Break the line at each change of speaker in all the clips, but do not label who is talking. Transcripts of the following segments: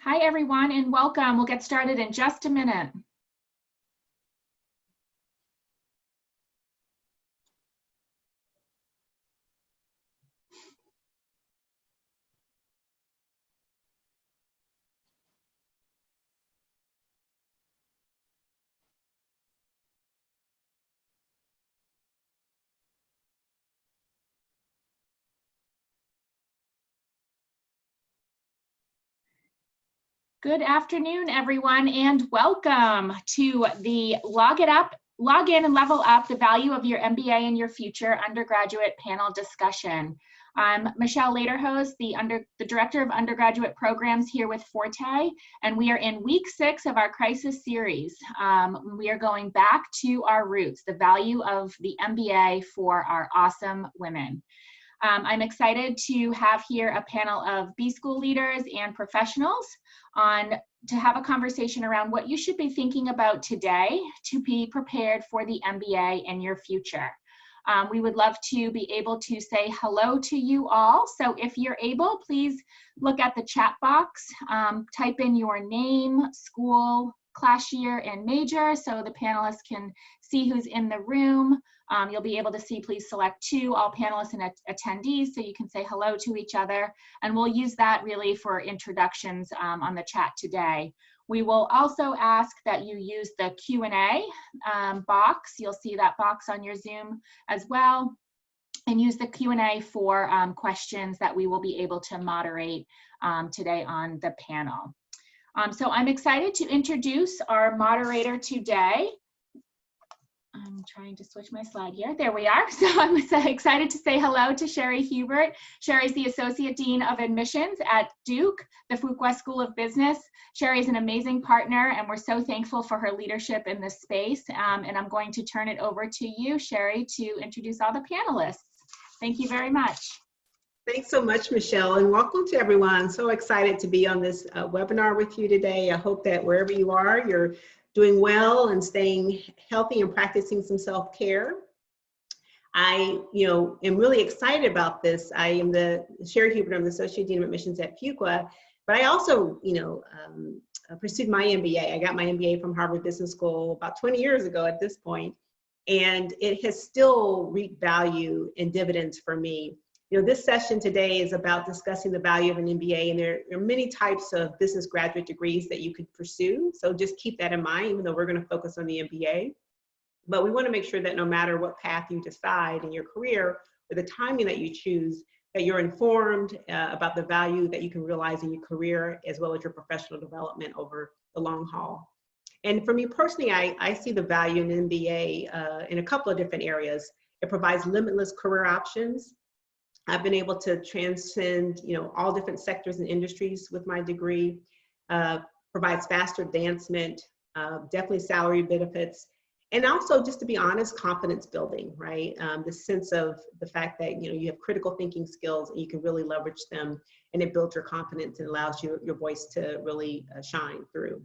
Hi, everyone, and welcome. We'll get started in just a minute. Good afternoon, everyone, and welcome to the Log In and Level Up the Value of Your MBA in Your Future undergraduate panel discussion. I'm Michelle Lederhose, the Director of Undergraduate Programs here with Forte, and we are in week 6 of our crisis series. We are going back to our roots, the value of the MBA for our awesome women. I'm excited to have here a panel of B-School leaders and professionals to have a conversation around what you should be thinking about today to be prepared for the MBA in your future. We would love to be able to say hello to you all. So if you're able, please look at the chat box, type in your name, school, class year, and major so the panelists can see who's in the room. You'll be able to see, please select 2, all panelists and attendees, so you can say hello to each other. And we'll use that really for introductions on the chat today. We will also ask that you use the Q&A box. You'll see that box on your Zoom as well. And use the Q&A for questions that we will be able to moderate today on the panel. So I'm excited to introduce our moderator today. I'm trying to switch my slide here. There we are. So I'm so excited to say hello to Sherry Hubert. Sherry's the Associate Dean of Admissions at Duke, the Fuqua School of Business. Sherry is an amazing partner, and we're so thankful for her leadership in this space. And I'm going to turn it over to you, Sherry, to introduce all the panelists. Thank you very much.
Thanks so much, Michelle, and welcome to everyone. So excited to be on this webinar with you today. I hope that wherever you are, you're doing well and staying healthy and practicing some self-care. I, am really excited about this. I am Sherry Hubert. I'm the Associate Dean of Admissions at Fuqua, but I also, pursued my MBA. I got my MBA from Harvard Business School about 20 years ago at this point, and it has still reaped value and dividends for me. This session today is about discussing the value of an MBA, and there are many types of business graduate degrees that you could pursue. So just keep that in mind, even though we're going to focus on the MBA. But we want to make sure that no matter what path you decide in your career or the timing that you choose, that you're informed about the value that you can realize in your career as well as your professional development over the long haul. And for me personally, I see the value in an MBA in a couple of different areas. It provides limitless career options. I've been able to transcend, all different sectors and industries with my degree, provides faster advancement, definitely salary benefits, and also, just to be honest, confidence building, right? The sense of the fact that, you have critical thinking skills and you can really leverage them, and it builds your confidence and allows your voice to really shine through.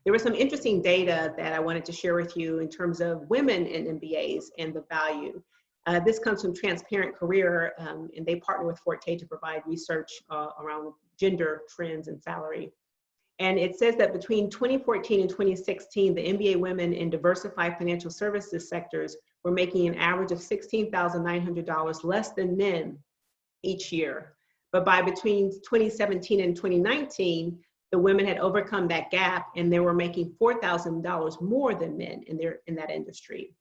There was some interesting data that I wanted to share with you in terms of women in MBAs and the value. This comes from Transparent Career, and they partner with Forte to provide research around gender trends and salary. And it says that between 2014 and 2016, the MBA women in diversified financial services sectors were making an average of $16,900 less than men each year. But by between 2017 and 2019, the women had overcome that gap, and they were making $4,000 more than men in that industry.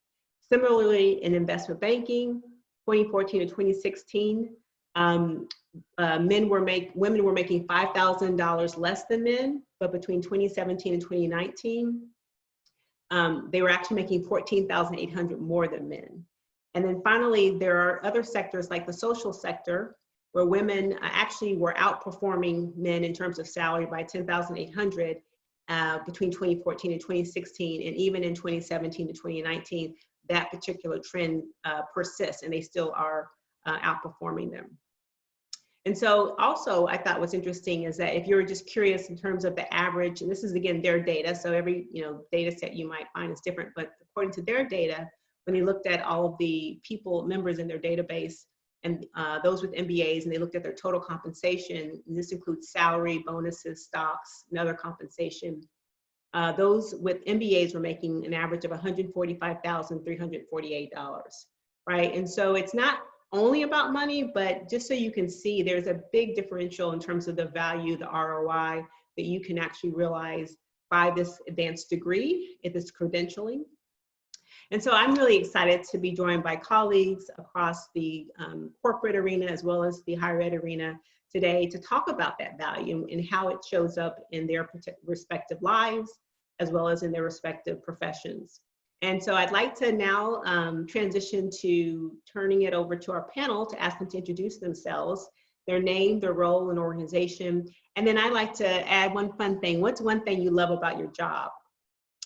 Similarly, in investment banking, 2014 to 2016, women were making $5,000 less than men, but between 2017 and 2019, they were actually making $14,800 more than men. And then finally, there are other sectors like the social sector, where women actually were outperforming men in terms of salary by $10,800 between 2014 and 2016, and even in 2017 to 2019. That particular trend persists, and they still are outperforming them. And so also I thought what's interesting is that if you're just curious in terms of the average, and this is again their data, so every data set you might find is different, but according to their data, when they looked at all of the members in their database, and those with MBAs, and they looked at their total compensation. And this includes salary, bonuses, stocks, and other compensation. Those with MBAs were making an average of $145,348, right? And so it's not only about money, but just so you can see, there's a big differential in terms of the value, the ROI that you can actually realize by this advanced degree, if it's credentialing. And so I'm really excited to be joined by colleagues across the corporate arena as well as the higher ed arena today to talk about that value and how it shows up in their respective lives as well as in their respective professions. And so I'd like to now transition to turning it over to our panel to ask them to introduce themselves, their name, their role and organization. And then I'd like to add one fun thing. What's one thing you love about your job?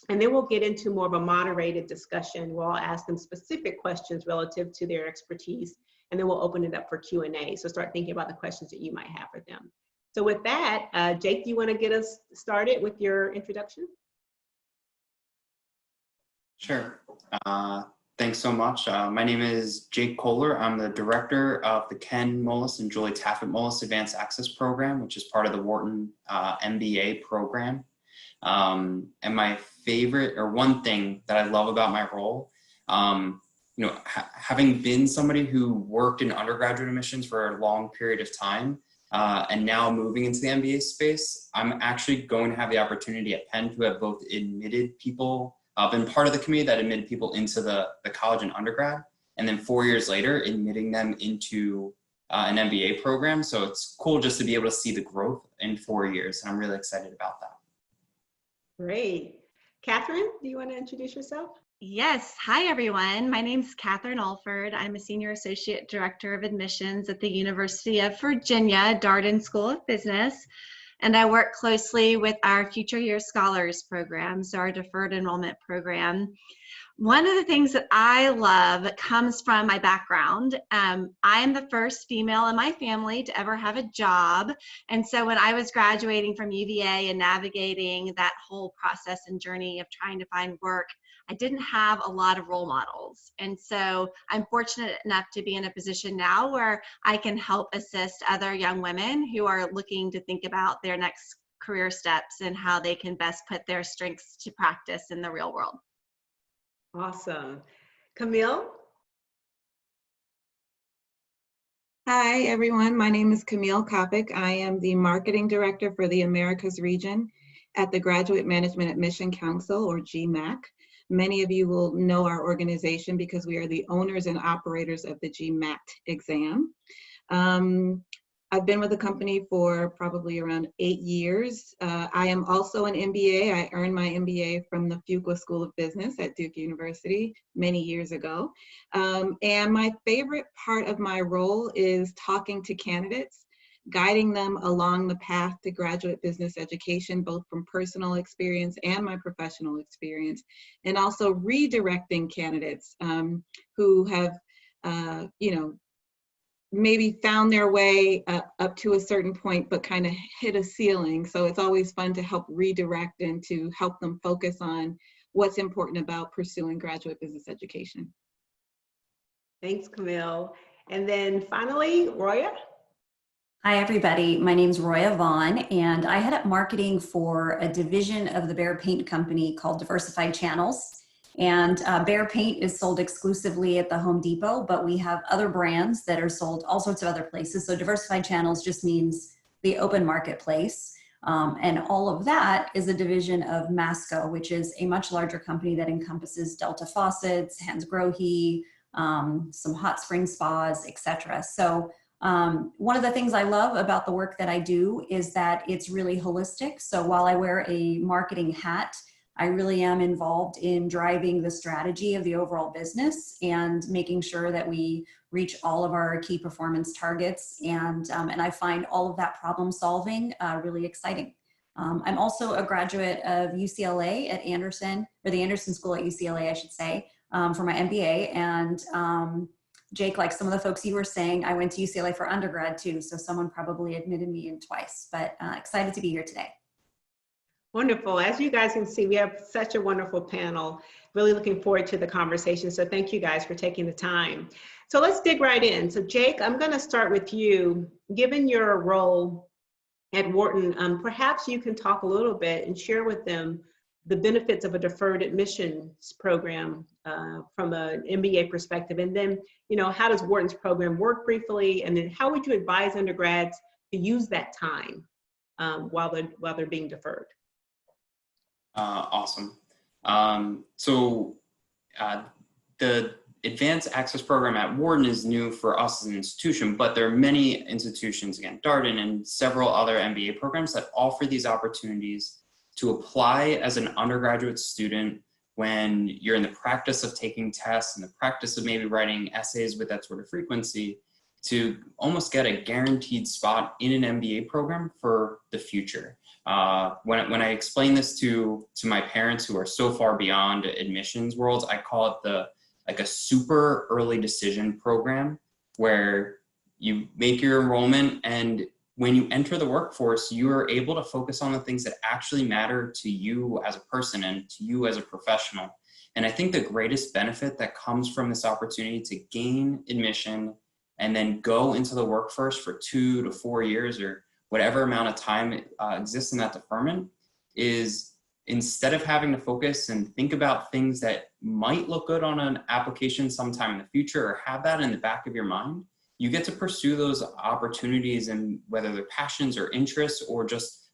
And then we'll get into more of a moderated discussion. We'll ask them specific questions relative to their expertise, and then we'll open it up for Q&A. So start thinking about the questions that you might have for them. So with that, Jake, do you want to get us started with your introduction?
Sure. Thanks so much. My name is Jake Kohler. I'm the director of the Ken Mullis and Julie Taffet Mullis Advanced Access Program, which is part of the Wharton MBA program. And my favorite, or one thing that I love about my role, you know, having been somebody who worked in undergraduate admissions for a long period of time, and now moving into the MBA space, I'm actually going to have the opportunity at Penn to have both admitted people, been part of the committee that admitted people into the college and undergrad, and then 4 years later, admitting them into an MBA program. So it's cool just to be able to see the growth in 4 years, and I'm really excited about that.
Great. Catherine, do you want to introduce yourself?
Yes. Hi, everyone. My name is Catherine Alford. I'm a Senior Associate Director of Admissions at the University of Virginia, Darden School of Business. And I work closely with our Future Year Scholars program, so our deferred enrollment program. One of the things that I love comes from my background. I am the first female in my family to ever have a job. And so when I was graduating from UVA and navigating that whole process and journey of trying to find work, I didn't have a lot of role models. And so I'm fortunate enough to be in a position now where I can help assist other young women who are looking to think about their next career steps and how they can best put their strengths to practice in the real world.
Awesome. Camille?
Hi, everyone. My name is Camille Copic. I am the Marketing Director for the Americas region at the Graduate Management Admission Council, or GMAC. Many of you will know our organization because we are the owners and operators of the Gmat Exam. I've been with the company for probably around 8 years. I am also an MBA. I earned my MBA from the Fuqua School of Business at Duke University many years ago. And my favorite part of my role is talking to candidates, guiding them along the path to graduate business education, both from personal experience and my professional experience, and also redirecting candidates who have, you know, maybe found their way up to a certain point, but kind of hit a ceiling. So it's always fun to help redirect and to help them focus on what's important about pursuing graduate business education.
Thanks, Camille. And then finally, Roya?
Hi, everybody. My name is Roya Avon, and I head up marketing for a division of the Behr Paint Company called Diversified Channels. And Behr Paint is sold exclusively at the Home Depot, but we have other brands that are sold all sorts of other places. So Diversified Channels just means the open marketplace. And all of that is a division of Masco, which is a much larger company that encompasses Delta Faucets, Hans Grohe, some hot spring spas, etc. So one of the things I love about the work that I do is that it's really holistic. So while I wear a marketing hat, I really am involved in driving the strategy of the overall business and making sure that we reach all of our key performance targets. And I find all of that problem solving really exciting. I'm also a graduate of UCLA at Anderson, or the Anderson School at UCLA, I should say, for my MBA. And Jake, like some of the folks you were saying, I went to UCLA for undergrad too. So someone probably admitted me in twice, but excited to be here today.
Wonderful. As you guys can see, we have such a wonderful panel. really looking forward to the conversation. So thank you guys for taking the time. So let's dig right in. So Jake, I'm going to start with you. Given your role at Wharton, perhaps you can talk a little bit and share with them the benefits of a deferred admissions program from an MBA perspective. And then, how does Wharton's program work briefly? And then how would you advise undergrads to use that time while they're being deferred?
Awesome. The Advanced Access Program at Wharton is new for us as an institution, but there are many institutions, again, Darden and several other MBA programs that offer these opportunities to apply as an undergraduate student when you're in the practice of taking tests and the practice of maybe writing essays with that sort of frequency, to almost get a guaranteed spot in an MBA program for the future. When I explain this to my parents who are so far beyond admissions worlds, I call it like a super early decision program where you make your enrollment, and when you enter the workforce, you are able to focus on the things that actually matter to you as a person and to you as a professional. And I think the greatest benefit that comes from this opportunity to gain admission and then go into the workforce for 2 to 4 years or whatever amount of time exists in that deferment is, instead of having to focus and think about things that might look good on an application sometime in the future or have that in the back of your mind, you get to pursue those opportunities, and whether they're passions or interests or just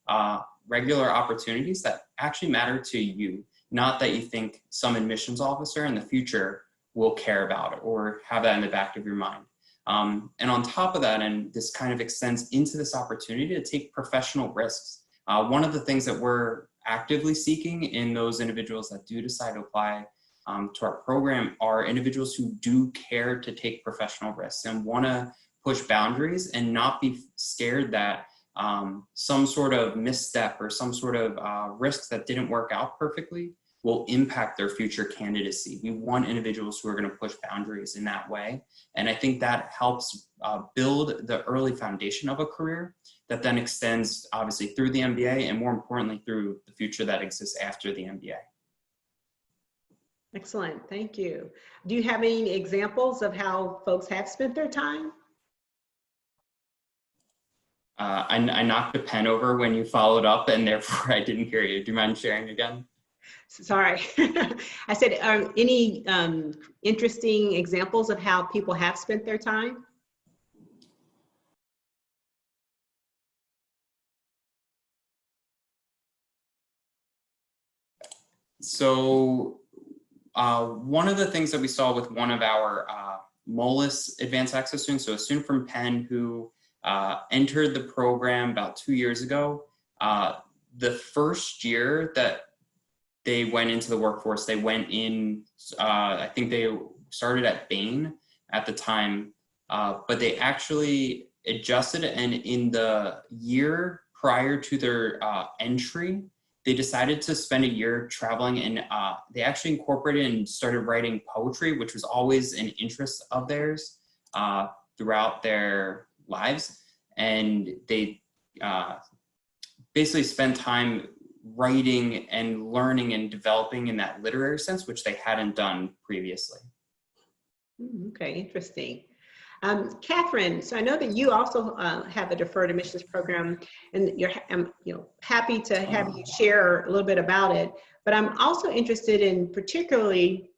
regular opportunities that actually matter to you, not that you think some admissions officer in the future will care about it or have that in the back of your mind. And on top of that, and this kind of extends into this opportunity to take professional risks. One of the things that we're actively seeking in those individuals that do decide to apply to our program are individuals who do care to take professional risks and want to push boundaries and not be scared that some sort of misstep or some sort of risk that didn't work out perfectly will impact their future candidacy. We want individuals who are going to push boundaries in that way. And I think that helps build the early foundation of a career that then extends obviously through the MBA and more importantly through the future that exists after the MBA.
Excellent, thank you. Do you have any examples of how folks have spent their time?
I knocked a pen over when you followed up and therefore I didn't hear you. Do you mind sharing again?
Sorry, I said, any interesting examples of how people have spent their time?
So one of the things that we saw with one of our MOLIS advanced access students, so a student from Penn who entered the program about 2 years ago, the first year that they went into the workforce, they went in, I think they started at Bain at the time, but they actually adjusted, and in the year prior to their entry, they decided to spend a year traveling, and they actually incorporated and started writing poetry, which was always an interest of theirs throughout their lives. And they basically spent time writing and learning and developing in that literary sense, which they hadn't done previously.
Okay, interesting. Catherine, so I know that you also have a deferred admissions program, and I'm happy to have you share a little bit about it. But I'm also interested in, particularly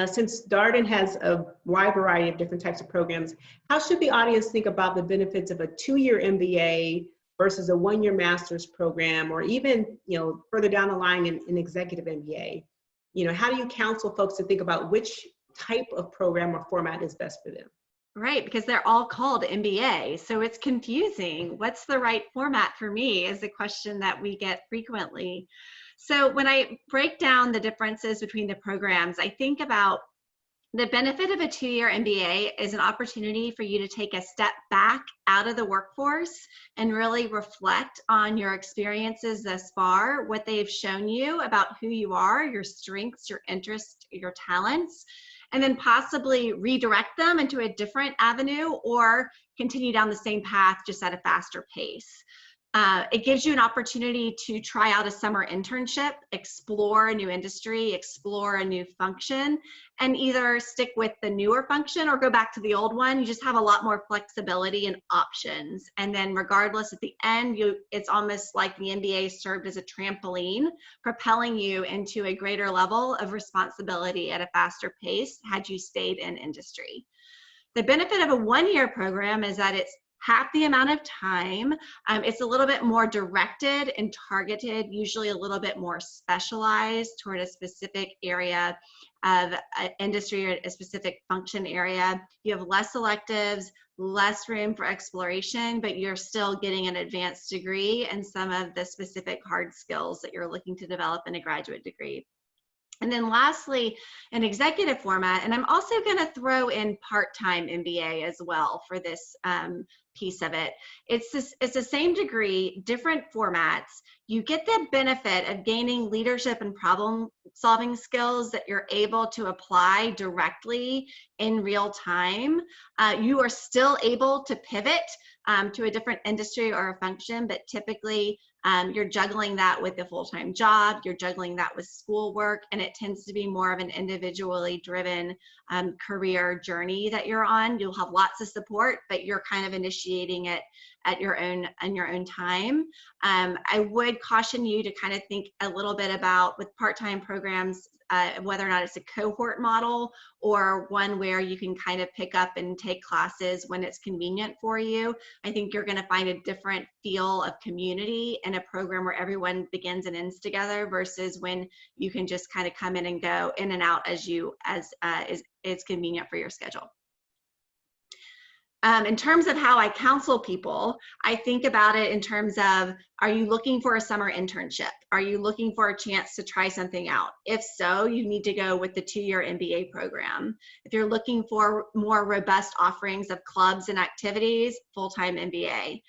since Darden has a wide variety of different types of programs, how should the audience think about the benefits of a 2-year MBA versus a 1-year master's program, or even further down the line in executive MBA? How do you counsel folks to think about which type of program or format is best for them?
Right, because they're all called MBA, so it's confusing. What's the right format for me is a question that we get frequently. So when I break down the differences between the programs, I think about the benefit of a 2-year MBA is an opportunity for you to take a step back out of the workforce and really reflect on your experiences thus far, what they've shown you about who you are, your strengths, your interests, your talents, and then possibly redirect them into a different avenue or continue down the same path just at a faster pace. It gives you an opportunity to try out a summer internship, explore a new industry, explore a new function, and either stick with the newer function or go back to the old one. You just have a lot more flexibility and options. And then regardless, at the end, it's almost like the MBA served as a trampoline, propelling you into a greater level of responsibility at a faster pace had you stayed in industry. The benefit of a one-year program is that it's half the amount of time. It's a little bit more directed and targeted, usually a little bit more specialized toward a specific area of industry or a specific function area. You have less electives, less room for exploration, but you're still getting an advanced degree and some of the specific hard skills that you're looking to develop in a graduate degree. And then lastly, an executive format, and I'm also going to throw in part-time MBA as well for this piece of it. It's the same degree, different formats. You get the benefit of gaining leadership and problem-solving skills that you're able to apply directly in real time. You are still able to pivot to a different industry or a function, but typically you're juggling that with a full-time job, you're juggling that with schoolwork, and it tends to be more of an individually driven career journey that you're on. You'll have lots of support, but you're kind of initiating it at your own time. I would caution you to kind of think a little bit about with part-time programs, whether or not it's a cohort model or one where you can kind of pick up and take classes when it's convenient for you. I think you're going to find a different feel of community in a program where everyone begins and ends together versus when you can just kind of come in and go in and out as is convenient for your schedule. In terms of how I counsel people, I think about it in terms of, are you looking for a summer internship? Are you looking for a chance to try something out? If so, you need to go with the 2-year MBA program. If you're looking for more robust offerings of clubs and activities, full-time MBA.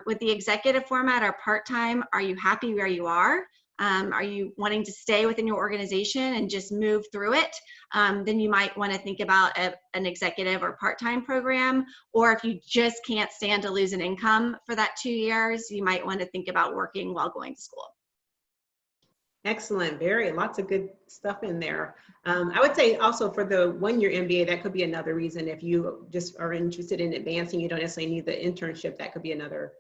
With the executive format or part-time, are you happy where you are? Are you wanting to stay within your organization and just move through it? Then you might want to think about an executive or part-time program. Or if you just can't stand to lose an income for that 2 years, you might want to think about working while going to school.
Excellent, lots of good stuff in there. I would say also for the 1-year MBA, that could be another reason. If you just are interested in advancing, you don't necessarily need the internship, that could be another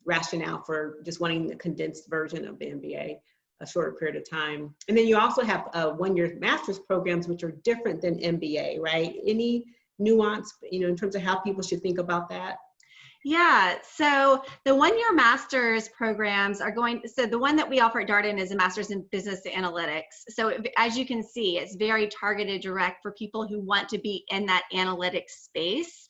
rationale for just wanting the condensed version of the MBA, a shorter period of time. And then you also have 1-year master's programs, which are different than MBA, right? Any nuance, in terms of how people should think about that?
Yeah, so the 1-year master's programs are so the one that we offer at Darden is a master's in business analytics. So as you can see, it's very targeted, direct for people who want to be in that analytics space.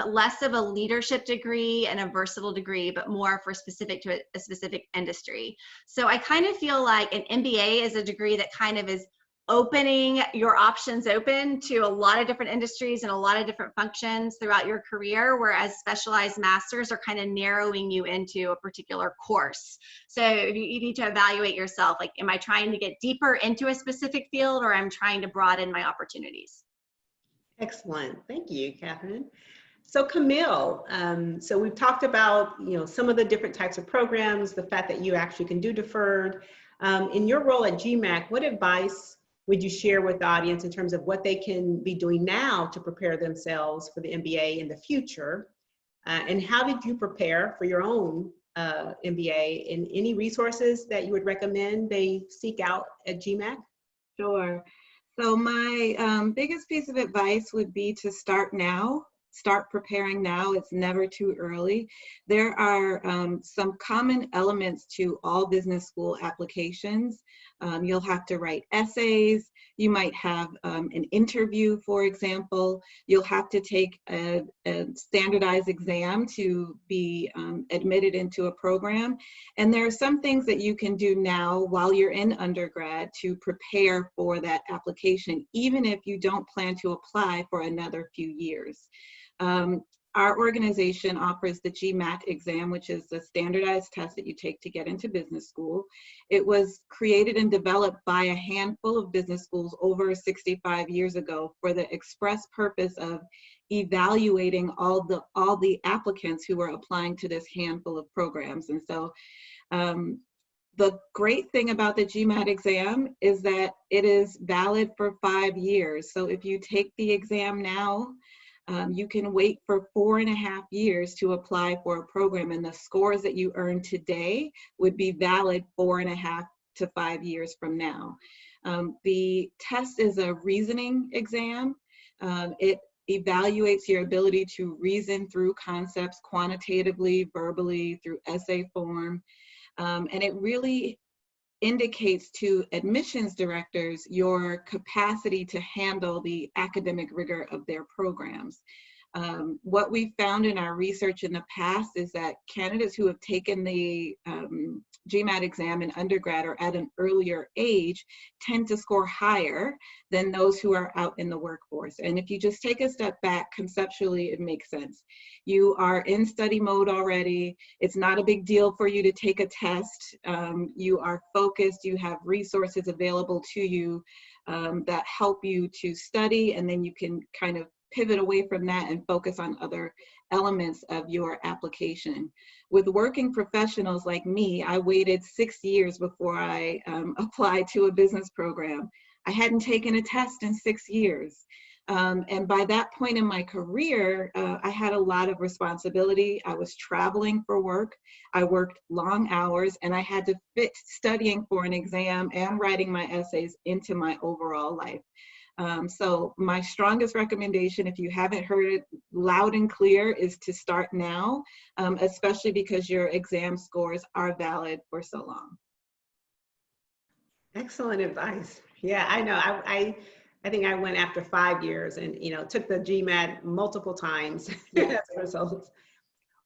Less of a leadership degree and a versatile degree, but more for specific to a specific industry. So I kind of feel like an MBA is a degree that kind of is opening your options open to a lot of different industries and a lot of different functions throughout your career, whereas specialized masters are kind of narrowing you into a particular course. So you need to evaluate yourself, like, am I trying to get deeper into a specific field, or I'm trying to broaden my opportunities?
Excellent, thank you, Catherine. So Camille, so we've talked about some of the different types of programs, the fact that you actually can do deferred. In your role at GMAC, what advice would you share with the audience in terms of what they can be doing now to prepare themselves for the MBA in the future? And how did you prepare for your own MBA, and any resources that you would recommend they seek out at GMAC?
Sure. So my biggest piece of advice would be to start now. Start preparing now. It's never too early. There are some common elements to all business school applications. You'll have to write essays. You might have an interview, for example. You'll have to take a standardized exam to be admitted into a program. And there are some things that you can do now while you're in undergrad to prepare for that application, even if you don't plan to apply for another few years. Our organization offers the Gmat Exam, which is the standardized test that you take to get into business school. It was created and developed by a handful of business schools over 65 years ago for the express purpose of evaluating all the applicants who are applying to this handful of programs. And so the great thing about the Gmat exam is that it is valid for 5 years. So if you take the exam now, you can wait for 4.5 years to apply for a program, and the scores that you earn today would be valid 4.5 to 5 years from now. The test is a reasoning exam. It evaluates your ability to reason through concepts quantitatively, verbally, through essay form. And it really indicates to admissions directors your capacity to handle the academic rigor of their programs. What we found in our research in the past is that candidates who have taken the Gmat exam in undergrad or at an earlier age tend to score higher than those who are out in the workforce. And if you just take a step back, conceptually, it makes sense. You are in study mode already. It's not a big deal for you to take a test. You are focused, you have resources available to you that help you to study, and then you can kind of pivot away from that and focus on other elements of your application. With working professionals like me, I waited 6 years before I applied to a business program. I hadn't taken a test in 6 years. And by that point in my career, I had a lot of responsibility. I was traveling for work. I worked long hours, and I had to fit studying for an exam and writing my essays into my overall life. So my strongest recommendation, if you haven't heard it loud and clear, is to start now, especially because your exam scores are valid for so long.
Excellent advice. Yeah, I know. I think I went after 5 years and, you know, took the Gmat multiple times as a result.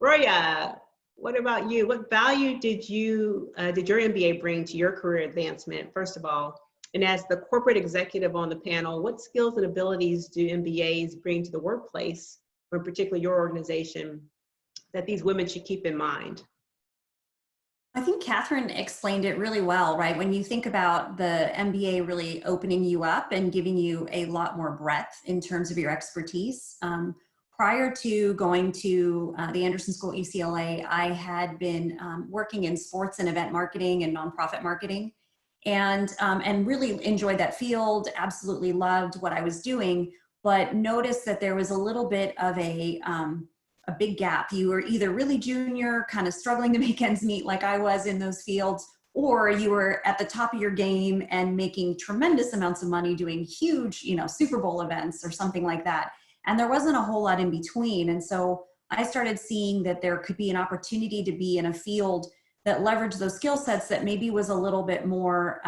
Roya, what about you? What value did your MBA bring to your career advancement, first of all? And as the corporate executive on the panel, what skills and abilities do MBAs bring to the workplace, or in particular your organization, that these women should keep in mind?
I think Catherine explained it really well, right? When you think about the MBA really opening you up and giving you a lot more breadth in terms of your expertise. Prior to going to the Anderson School at UCLA, I had been working in sports and event marketing and nonprofit marketing, and really enjoyed that field, absolutely loved what I was doing, but noticed that there was a little bit of a big gap. You were either really junior, kind of struggling to make ends meet like I was in those fields, or you were at the top of your game and making tremendous amounts of money doing huge, you know, Super Bowl events or something like that. And there wasn't a whole lot in between. And so I started seeing that there could be an opportunity to be in a field that leveraged those skill sets that maybe was a little bit more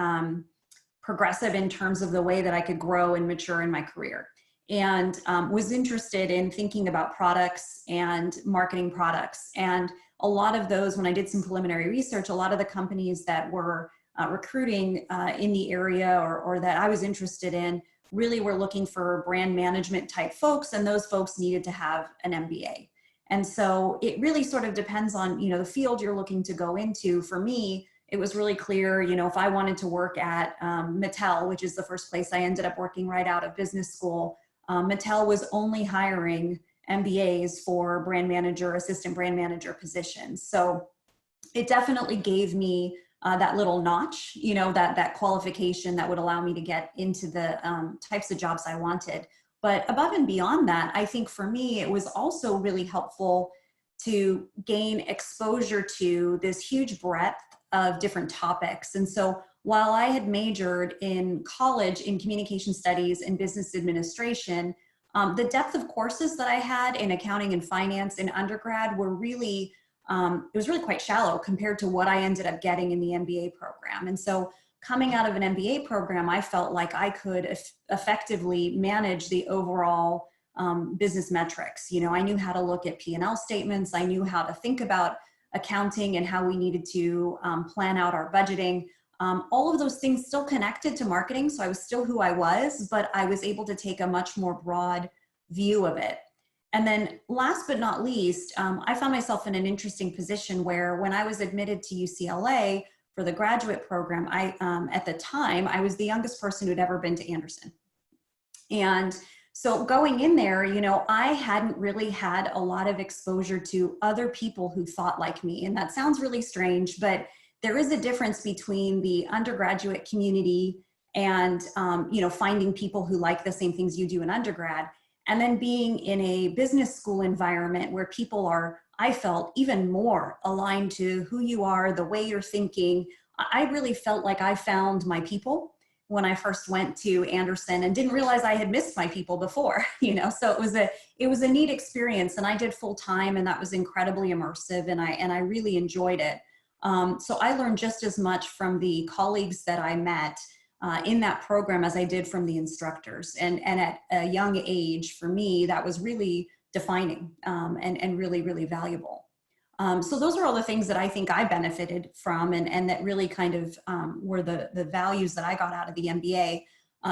progressive in terms of the way that I could grow and mature in my career. And was interested in thinking about products and marketing products. And a lot of those, when I did some preliminary research, a lot of the companies that were recruiting in the area or that I was interested in really were looking for brand management type folks, and those folks needed to have an MBA. And so it really sort of depends on, you know, the field you're looking to go into. For me, it was really clear, you know, if I wanted to work at Mattel, which is the first place I ended up working right out of business school, Mattel was only hiring MBAs for brand manager, assistant brand manager positions. So it definitely gave me that little notch, you know, that qualification that would allow me to get into the types of jobs I wanted. But above and beyond that, I think for me, it was also really helpful to gain exposure to this huge breadth of different topics. And so while I had majored in college in communication studies and business administration, the depth of courses that I had in accounting and finance in undergrad were really, it was really quite shallow compared to what I ended up getting in the MBA program. And so coming out of an MBA program, I felt like I could effectively manage the overall business metrics. You know, I knew how to look at P&L statements. I knew how to think about accounting and how we needed to plan out our budgeting. All of those things still connected to marketing. So I was still who I was, but I was able to take a much more broad view of it. And then last but not least, I found myself in an interesting position where when I was admitted to UCLA for the graduate program, at the time, I was the youngest person who'd ever been to Anderson. And So going in there, you know, I hadn't really had a lot of exposure to other people who thought like me. And that sounds really strange, but there is a difference between the undergraduate community and, you know, finding people who like the same things you do in undergrad, and then being in a business school environment where people are, I felt, even more aligned to who you are, the way you're thinking. I really felt like I found my people when I first went to Anderson, and didn't realize I had missed my people before, you know. So it was a neat experience, and I did full time, and that was incredibly immersive, and I really enjoyed it. So I learned just as much from the colleagues that I met in that program as I did from the instructors. And at a young age, for me, that was really defining and really, really valuable. So those are all the things that I think I benefited from, and that really kind of were the values that I got out of the MBA.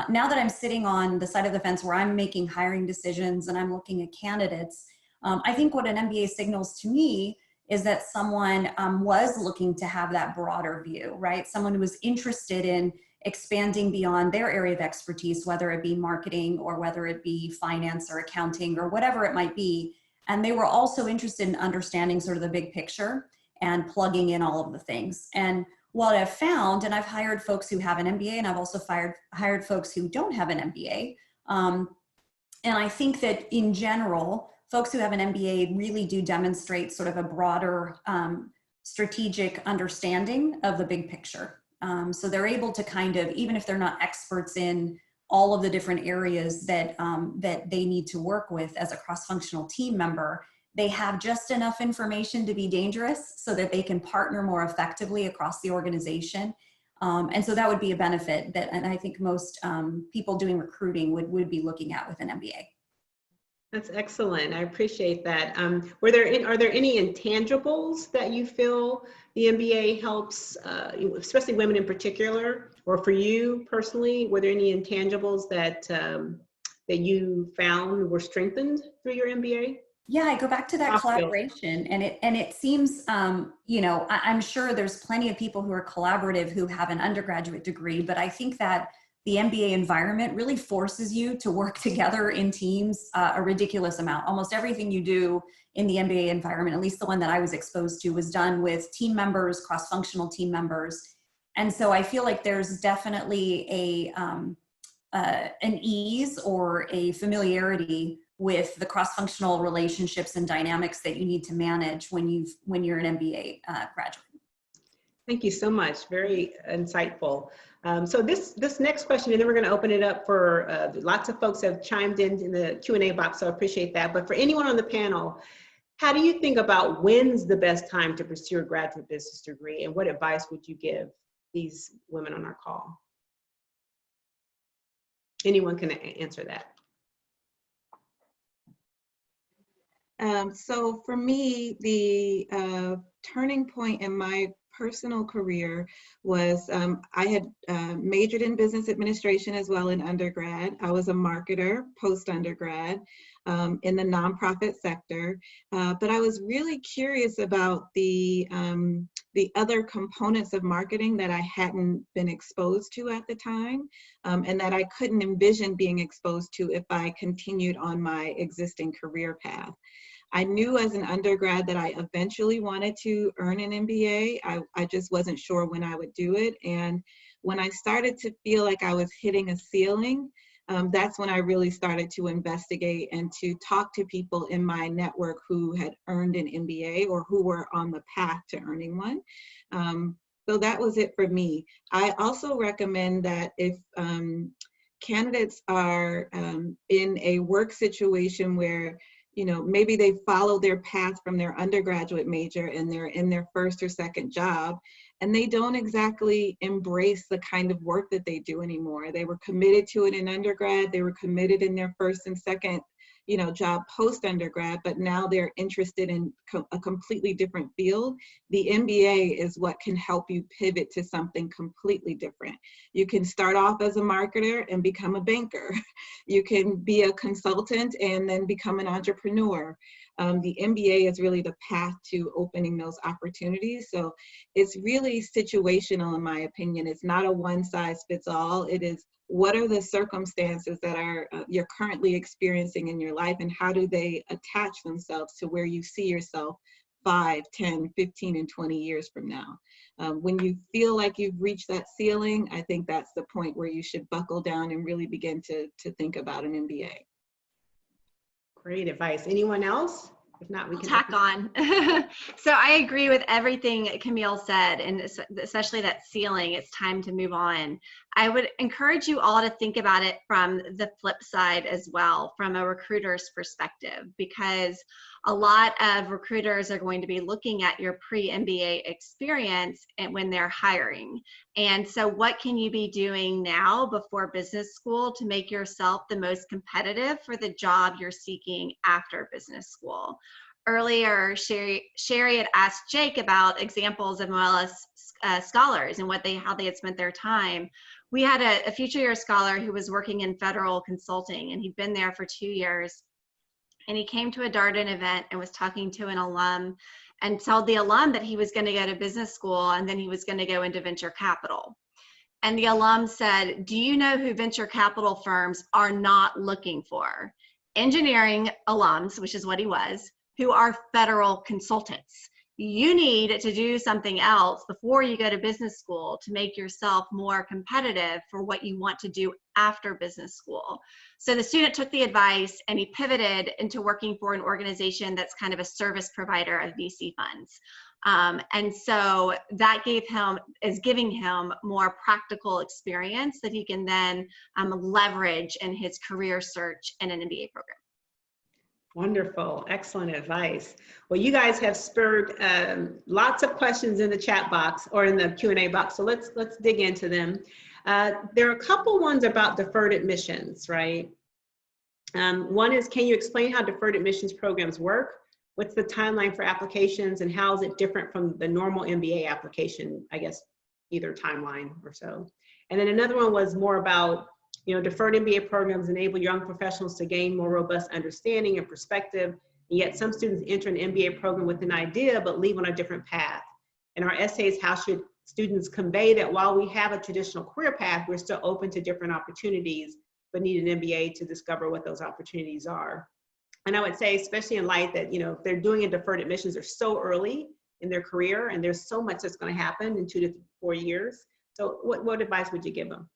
Now that I'm sitting on the side of the fence where I'm making hiring decisions and I'm looking at candidates, I think what an MBA signals to me is that someone was looking to have that broader view, right? Someone who was interested in expanding beyond their area of expertise, whether it be marketing or whether it be finance or accounting or whatever it might be. And they were also interested in understanding sort of the big picture and plugging in all of the things. And what I've found, and I've hired folks who have an MBA, and I've also hired folks who don't have an MBA. And I think that in general, folks who have an MBA really do demonstrate sort of a broader strategic understanding of the big picture. So they're able to kind of, even if they're not experts in all of the different areas that, that they need to work with as a cross-functional team member, they have just enough information to be dangerous so that they can partner more effectively across the organization. And so that would be a benefit that, and I think most people doing recruiting would be looking at with an MBA.
That's excellent. I appreciate that. Are there any intangibles that you feel the MBA helps, especially women in particular, or for you personally? Were there any intangibles that that you found were strengthened through your MBA?
Yeah, I go back to that collaboration, and it seems, you know, I'm sure there's plenty of people who are collaborative who have an undergraduate degree, but I think that the MBA environment really forces you to work together in teams a ridiculous amount. Almost everything you do in the MBA environment, at least the one that I was exposed to, was done with team members, cross-functional team members. And so I feel like there's definitely an ease or a familiarity with the cross-functional relationships and dynamics that you need to manage when you're an MBA graduate.
Thank you so much. Very insightful. So this next question, and then we're going to open it up for lots of folks have chimed in the Q&A box, so I appreciate that. But for anyone on the panel, how do you think about when's the best time to pursue a graduate business degree, and what advice would you give these women on our call? Anyone can answer that.
So for me, the turning point in my personal career was I had majored in business administration as well in undergrad. I was a marketer post-undergrad in the nonprofit sector, but I was really curious about the other components of marketing that I hadn't been exposed to at the time, and that I couldn't envision being exposed to if I continued on my existing career path. I knew as an undergrad that I eventually wanted to earn an MBA. I just wasn't sure when I would do it. And when I started to feel like I was hitting a ceiling, that's when I really started to investigate and to talk to people in my network who had earned an MBA or who were on the path to earning one. So that was it for me. I also recommend that if candidates are in a work situation where maybe they follow their path from their undergraduate major and they're in their first or second job, and they don't exactly embrace the kind of work that they do anymore. They were committed to it in undergrad, they were committed in their first and second job post-undergrad, but now they're interested in a completely different field. The MBA is what can help you pivot to something completely different. You can start off as a marketer and become a banker. You can be a consultant and then become an entrepreneur. The MBA is really the path to opening those opportunities. So it's really situational, in my opinion. It's not a one-size-fits-all. It is what are the circumstances that are you're currently experiencing in your life, and how do they attach themselves to where you see yourself 5, 10, 15, and 20 years from now? When you feel like you've reached that ceiling, I think that's the point where you should buckle down and really begin to think about an MBA.
Great advice. Anyone else? If not, we can
tack on. So I agree with everything Camille said, and especially that ceiling. It's time to move on. I would encourage you all to think about it from the flip side as well, from a recruiter's perspective, because a lot of recruiters are going to be looking at your pre-MBA experience and when they're hiring. And so what can you be doing now before business school to make yourself the most competitive for the job you're seeking after business school? Earlier, Sherry had asked Jake about examples of MLS scholars and how they had spent their time. We had a future year scholar who was working in federal consulting, and he'd been there for 2 years. And he came to a Darden event and was talking to an alum and told the alum that he was going to go to business school and then he was going to go into venture capital. And the alum said, "Do you know who venture capital firms are not looking for? Engineering alums," which is what he was, "who are federal consultants. You need to do something else before you go to business school to make yourself more competitive for what you want to do after business school." So the student took the advice and he pivoted into working for an organization that's kind of a service provider of VC funds. And so that is giving him more practical experience that he can then leverage in his career search in an MBA program.
Wonderful, excellent advice. Well, you guys have spurred lots of questions in the chat box or in the Q&A box, so let's dig into them. There are a couple ones about deferred admissions, right? One is, can you explain how deferred admissions programs work? What's the timeline for applications, and how is it different from the normal MBA application, I guess, either timeline or so. And then another one was more about, deferred MBA programs enable young professionals to gain more robust understanding and perspective, and yet some students enter an MBA program with an idea but leave on a different path. In our essays, how should students convey that while we have a traditional career path, we're still open to different opportunities, but need an MBA to discover what those opportunities are? And I would say, especially in light that, if they're doing a deferred admissions, they're so early in their career and there's so much that's going to happen in 2 to 4 years. So what advice would you give them?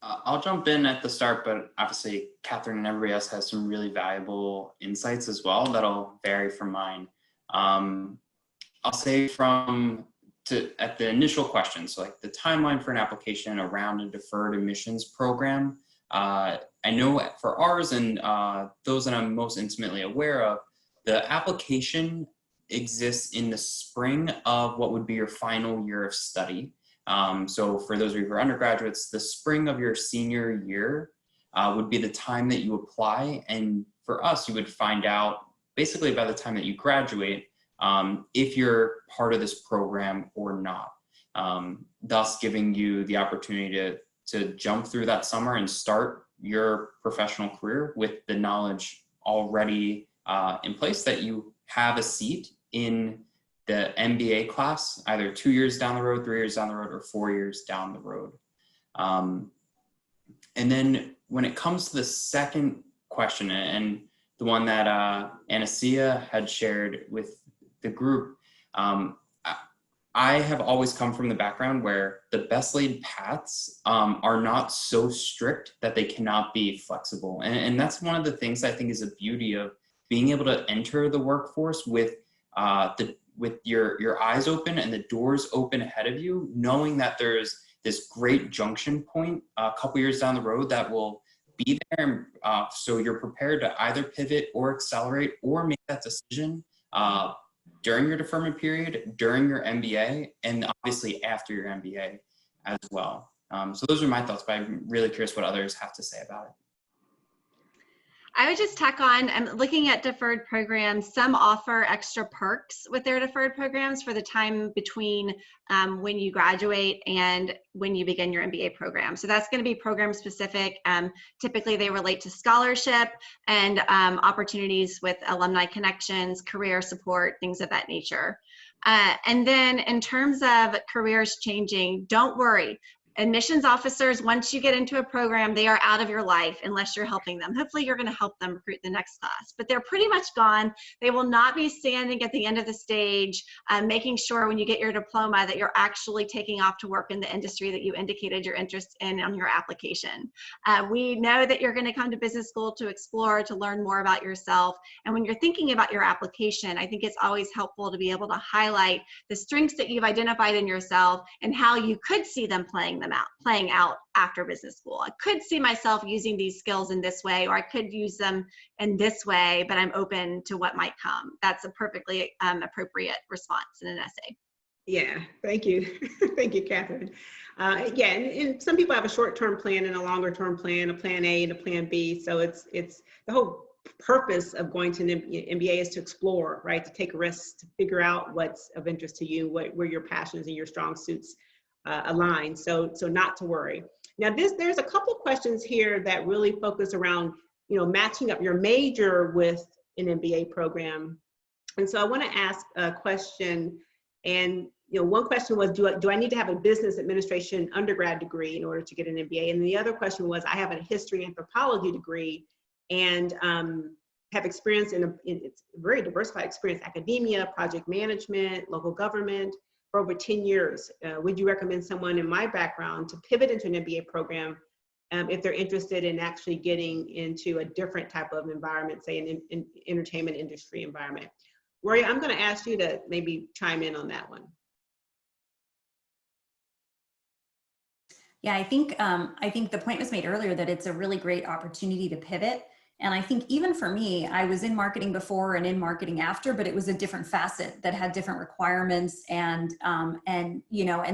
I'll jump in at the start, but obviously Catherine and everybody else has some really valuable insights as well that'll vary from mine. I'll say at the initial question, so like the timeline for an application around a deferred admissions program. I know for ours and those that I'm most intimately aware of, the application exists in the spring of what would be your final year of study. So for those of you who are undergraduates, the spring of your senior year would be the time that you apply. And for us, you would find out basically by the time that you graduate if you're part of this program or not, thus giving you the opportunity to jump through that summer and start your professional career with the knowledge already in place that you have a seat in the MBA class, either 2 years down the road, 3 years down the road, or 4 years down the road. And then when it comes to the second question, and the one that Anasia had shared with the group, I have always come from the background where the best laid paths are not so strict that they cannot be flexible. And that's one of the things I think is a beauty of being able to enter the workforce with your eyes open and the doors open ahead of you, knowing that there's this great junction point a couple years down the road that will be there. So you're prepared to either pivot or accelerate or make that decision during your deferment period, during your MBA, and obviously after your MBA as well. So those are my thoughts, but I'm really curious what others have to say about it.
I would just tack on, I'm looking at deferred programs. Some offer extra perks with their deferred programs for the time between when you graduate and when you begin your MBA program. So that's going to be program specific. Typically they relate to scholarship and opportunities with alumni connections, career support, things of that nature. And then in terms of careers changing, don't worry. Admissions officers, once you get into a program, they are out of your life unless you're helping them. Hopefully you're going to help them recruit the next class, but they're pretty much gone. They will not be standing at the end of the stage, making sure when you get your diploma that you're actually taking off to work in the industry that you indicated your interest in on your application. We know that you're going to come to business school to explore, to learn more about yourself. And when you're thinking about your application, I think it's always helpful to be able to highlight the strengths that you've identified in yourself and how you could see them playing out after business school. I could see myself using these skills in this way, or I could use them in this way, but I'm open to what might come. That's a perfectly appropriate response in an essay.
Yeah, thank you. Thank you, Catherine. Yeah, and some people have a short-term plan and a longer-term plan, a plan A and a plan B. So it's the whole purpose of going to an MBA is to explore, right? To take risks, to figure out what's of interest to you, where your passions and your strong suits align. So not to worry. Now there's a couple of questions here that really focus around, matching up your major with an MBA program. And so I want to ask a question, and one question was, do I need to have a business administration undergrad degree in order to get an MBA? And the other question was, I have a history anthropology degree and have experience it's very diversified experience, academia, project management, local government, for over 10 years. Would you recommend someone in my background to pivot into an MBA program if they're interested in actually getting into a different type of environment, say an entertainment industry environment? Rory, I'm going to ask you to maybe chime in on that one.
Yeah, I think the point was made earlier that it's a really great opportunity to pivot. And I think even for me, I was in marketing before and in marketing after, but it was a different facet that had different requirements, and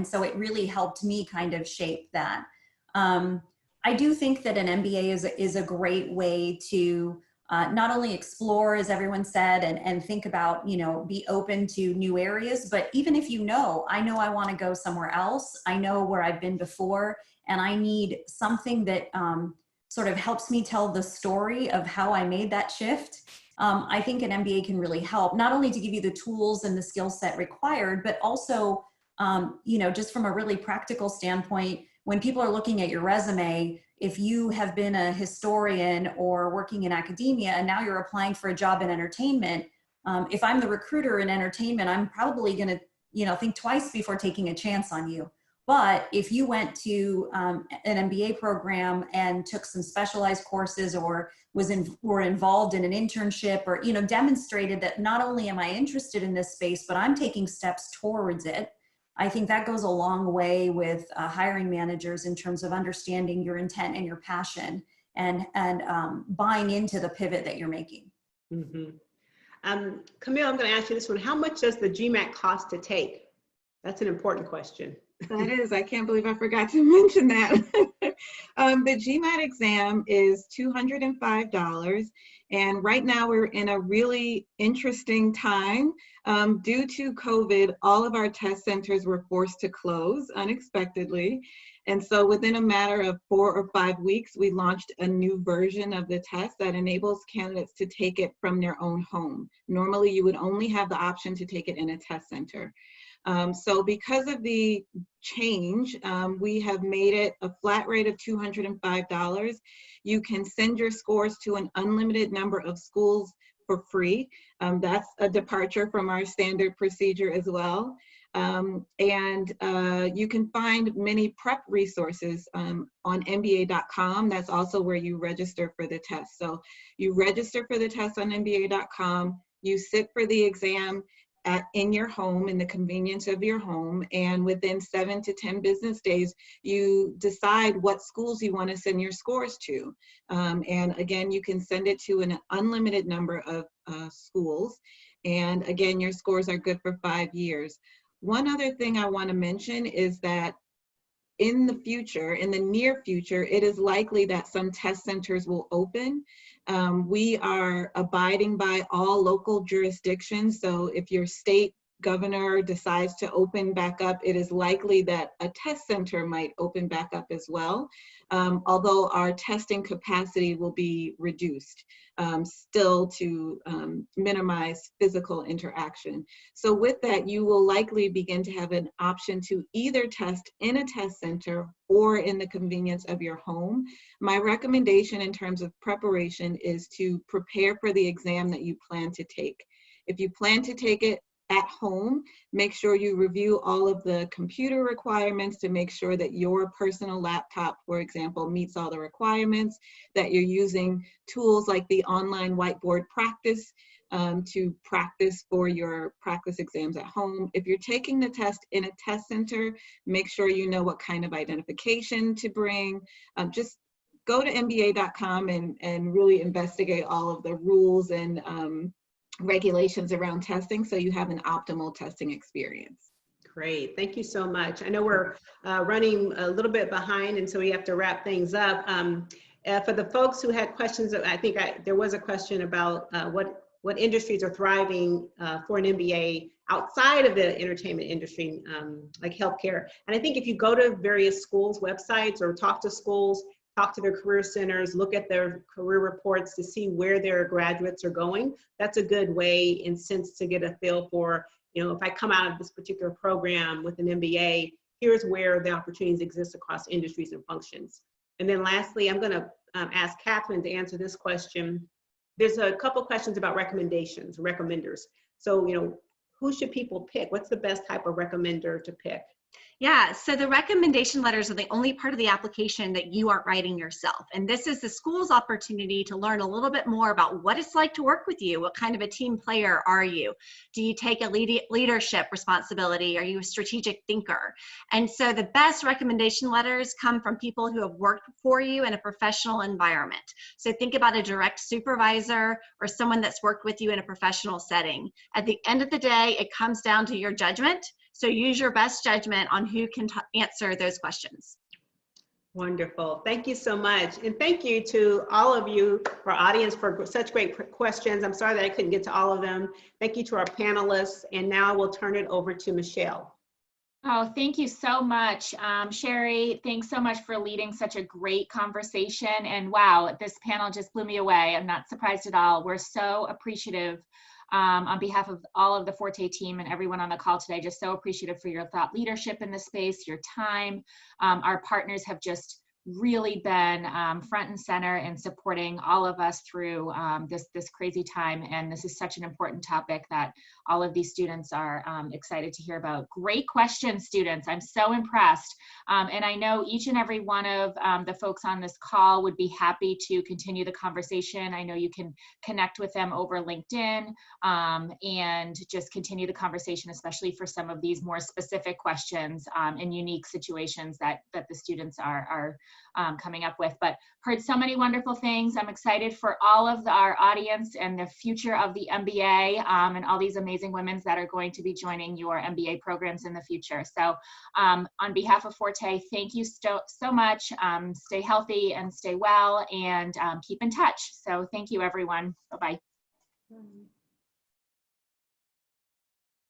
so it really helped me kind of shape that. I do think that an MBA is a great way to not only explore, as everyone said, and think about, be open to new areas, but even if I know I want to go somewhere else, I know where I've been before, and I need something that sort of helps me tell the story of how I made that shift. I think an MBA can really help, not only to give you the tools and the skill set required, but also, just from a really practical standpoint, when people are looking at your resume, if you have been a historian or working in academia and now you're applying for a job in entertainment, if I'm the recruiter in entertainment, I'm probably going to, think twice before taking a chance on you. But if you went to an MBA program and took some specialized courses or were involved in an internship or, demonstrated that not only am I interested in this space, but I'm taking steps towards it, I think that goes a long way with hiring managers in terms of understanding your intent and your passion and buying into the pivot that you're making.
Mm-hmm. Camille, I'm going to ask you this one. How much does the GMAT cost to take? That's an important question.
That is, I can't believe I forgot to mention that. The Gmat exam is $205. And right now we're in a really interesting time. Due to COVID, all of our test centers were forced to close unexpectedly. And so within a matter of 4 or 5 weeks, we launched a new version of the test that enables candidates to take it from their own home. Normally, you would only have the option to take it in a test center. So because of the change, we have made it a flat rate of $205. You can send your scores to an unlimited number of schools for free. That's a departure from our standard procedure as well. And you can find many prep resources on MBA.com. That's also where you register for the test. So you register for the test on MBA.com, you sit for the exam in your home, in the convenience of your home, and within 7 to 10 business days, you decide what schools you want to send your scores to. And again, you can send it to an unlimited number of schools. And again, your scores are good for 5 years. One other thing I want to mention is that in the future, in the near future, it is likely that some test centers will open. We are abiding by all local jurisdictions. So if your state governor decides to open back up, it is likely that a test center might open back up as well, although our testing capacity will be reduced, still to minimize physical interaction. So with that, you will likely begin to have an option to either test in a test center or in the convenience of your home. My recommendation in terms of preparation is to prepare for the exam that you plan to take. If you plan to take it at home, make sure you review all of the computer requirements to make sure that your personal laptop, for example, meets all the requirements, that you're using tools like the online Whiteboard practice to practice for your practice exams at home. If you're taking the test in a test center, make sure you know what kind of identification to bring. Just go to MBA.com and really investigate all of the rules and regulations around testing so you have an optimal testing experience.
Great, thank you so much. I know we're running a little bit behind, and so we have to wrap things up. For the folks who had questions, I think there was a question about what industries are thriving for an MBA outside of the entertainment industry, like healthcare. And I think if you go to various schools' websites or talk to schools, talk to their career centers, look at their career reports to see where their graduates are going, that's a good way, in sense, to get a feel for, you know, if I come out of this particular program with an MBA, here's where the opportunities exist across industries and functions. And then lastly, I'm going to ask Catherine to answer this question. There's a couple questions about recommendations, recommenders. So, you know, who should people pick? What's the best type of recommender to pick?
Yeah, so the recommendation letters are the only part of the application that you aren't writing yourself. And this is the school's opportunity to learn a little bit more about what it's like to work with you. What kind of a team player are you? Do you take a leadership responsibility? Are you a strategic thinker? And so the best recommendation letters come from people who have worked for you in a professional environment. So think about a direct supervisor or someone that's worked with you in a professional setting. At the end of the day, it comes down to your judgment. So use your best judgment on who can answer those questions.
Wonderful. Thank you so much. And thank you to all of you, our audience, for such great questions. I'm sorry that I couldn't get to all of them. Thank you to our panelists. And now we'll turn it over to Michelle.
Oh, thank you so much. Sherry, thanks so much for leading such a great conversation. And wow, this panel just blew me away. I'm not surprised at all. We're so appreciative on behalf of all of the Forte team and everyone on the call today, just so appreciative for your thought leadership in this space, your time. Our partners have just really been front and center in supporting all of us through this crazy time. And this is such an important topic that all of these students are excited to hear about. Great questions, students. I'm so impressed. And I know each and every one of the folks on this call would be happy to continue the conversation. I know you can connect with them over LinkedIn and just continue the conversation, especially for some of these more specific questions and unique situations that the students are coming up with. But heard so many wonderful things. I'm excited for all of our audience and the future of the MBA and all these amazing women that are going to be joining your MBA programs in the future. So on behalf of Forte, thank you so much. Stay healthy and stay well, and keep in touch. So thank you, everyone. Bye-bye.